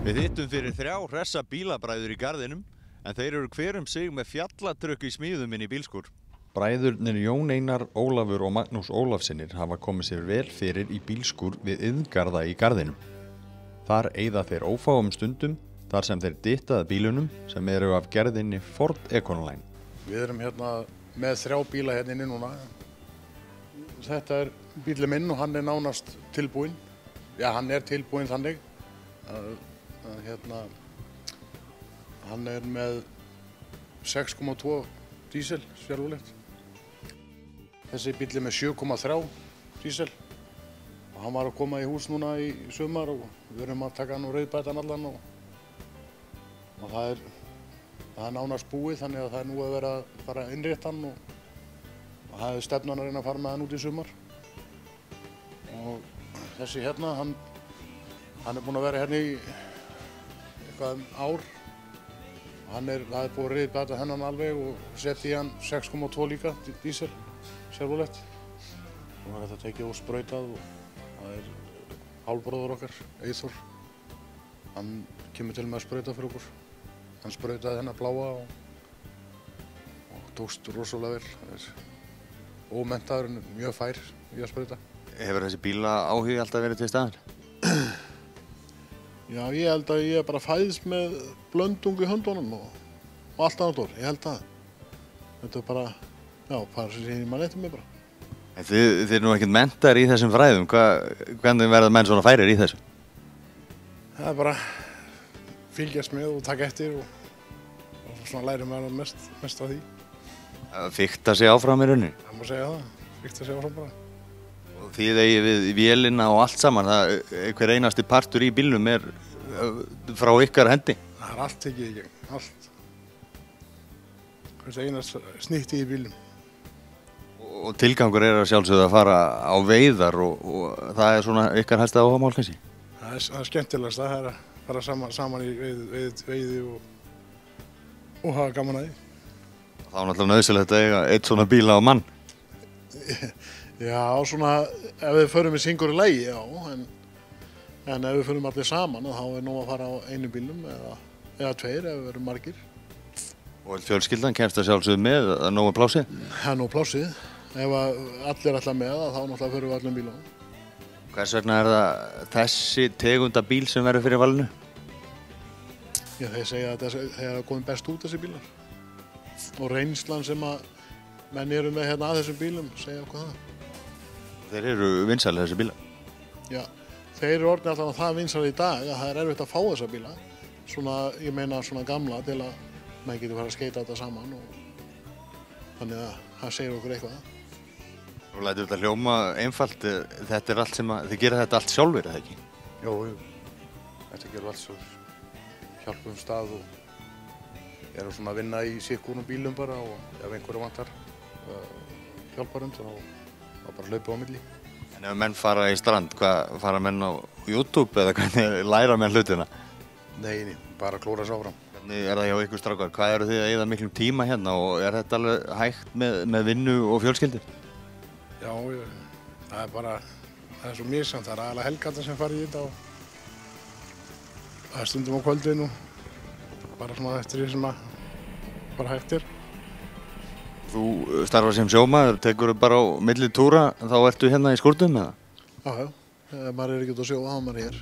Við hittum fyrir 3 hressa bílabræður í garðinum, en þeir eru hver sig með fjallatrukk í smíðum inn í bílskúr. Bræðurnir Jón Einar, Ólafur og Magnús Ólafssynir hafa komið sér vel fyrir í bílskúr við Iðngarða í garðinum. Þar eyða þeir ófáum stundum, þar sem þeir dyttaða bílunum sem eru af gerðinni Ford Econoline. Við erum hérna með 3 bíla hérna inni núna. Þetta er bílinn minn og hann er nánast tilbúinn. Já, hann er tilbúinn þannig. Hann er með 6,2 dísel sjálfurlegt. Þessi bíll er með 7,3 dísel og hann var að koma í hús núna í sumar og við erum að taka hann og rauðbæta hann allan og það er nánast búið, þannig að það er nú að vera að fara að innrétta hann og það er stefnan að reyna að fara með hann út í sumar. Og þessi hérna, hann er búinn að vera hérna í eitthvað ár. Það er búið að rauðbæta hennan alveg og setja í hann 6,2 líka dísel sjálfurlegt. Og það er þetta tekið og sprautað og það er hálfbróður okkar, Eyþór. Hann kemur til með að sprauta fyrir okkur. Hann sprautaði hennar bláa og tókst rosalega vel. Það er ómenntaður en mjög fær í að sprauta. Hefur þessi bíla áhugi alltaf verið til staðar? Já, ég held að ég bara fæðist með blöndung í höndunum og allt annað dór, ég held að. Þetta er bara, já, bara sem ég mann eftir mig bara. En þið eru nú ekkert menntaðir í þessum fræðum, hvernig verða menn svona færir í þessu? Það er bara fylgjast með og taka eftir og svona læri maður mest af því. Fikta sig áfram í rauninni? Það má segja það, fikta sig áfram bara. Og þið eigið við vélina og allt saman, hver einasti partur í bílnum er frá ykkar hendi? Það er allt tekið í gegn, allt. Hvers einast snitti í bílnum. Og tilgangur er að sjálfsögðu að fara á veiðar og það er svona ykkar helsta áhugamál kannski? Það er skemmtilegast, það er að fara saman í veiði og hafa gaman að því. Það er náttúrulega nauðsynlegt að eiga eitt svona bíla á mann. Já, svona ef við förum í singur í lagi, já, en ef við förum allir saman þá er nóg að fara á einu bílnum eða 2 ef við erum margir. Og fjölskyldan kemst að sjálfsögðu með að nógu plásið? Það er nóg plásið. Ef allir ætla með þá náttúrulega förum við allir bílunum. Hvers vegna er það þessi tegunda bíl sem verður fyrir valinu? Já, þeir segja að þeir hafa komið best út þessi bílar. Og reynslan sem að menn eru með hérna að þessum bílum segja okkur það. Þeir eru vinsælir þessi bílar? Já, þeir eru orðnir alltaf það vinsælir í dag að það er erfitt að fá þessa bíla. Svona, ég meina svona gamla til að menn getur fara að skeita þetta saman og þannig að það segir okkur eitthvað. Þú lætur þetta hljóma einfalt, þetta er allt sem að, þið gera þetta allt sjálfir, eða ekki? Jú, þetta gerum allt sjálfur. Hjálpum stað og erum svona að vinna í sikkunum bílum bara og ef einhverju vantar hjálparum þá bara hlaupum á milli. En ef menn fara í strand, hvað fara menn á YouTube eða hvernig læra menn hlutina? Nei, bara klóra sig áfram. Hvernig er það hjá ykkur strákar? Hvað eru þið að eyða miklum tíma hérna og er þetta alveg hægt með vinnu og fjölskyldu? Já, það er svo misjafnt, það er aðalega helgarnar sem fara í þetta og það er stundum á kvöldin og bara svona eftir því sem að bara hægt er. Þú starfar sem sjómaður, tekur bara á milli túra, þá ertu hérna í skúrnum eða? Já, ef maður er ekki út að sjóa, þá er maður hér.